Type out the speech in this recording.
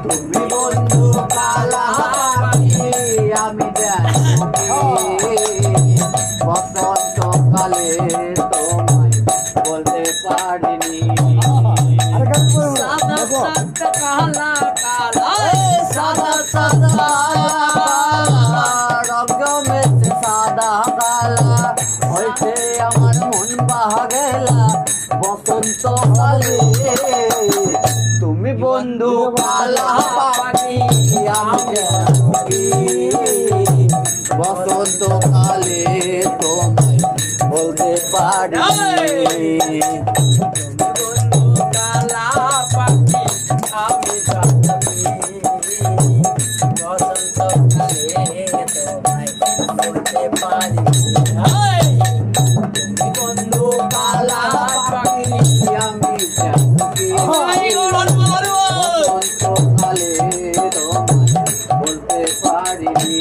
তুমি বন্ধু কালা পাখি আমি বসন্তকালে তোমায় বলতে পারিনি কালা কালা সাদা সাদা রঙ জমেছে সাদা কালা হয়েছে আমার মন বাহাগেলা বসন্তকালে তুমি বন্ধু কালা পাখি আমি বসন্তকালে তোমায় বলতে পারি বন্ধু কালা পাখি আমি বসন্তকালে তোমায় বলতে পারি বন্ধু কালা পাখি আমি বসন্তকালে তোমায় বলতে পারিনি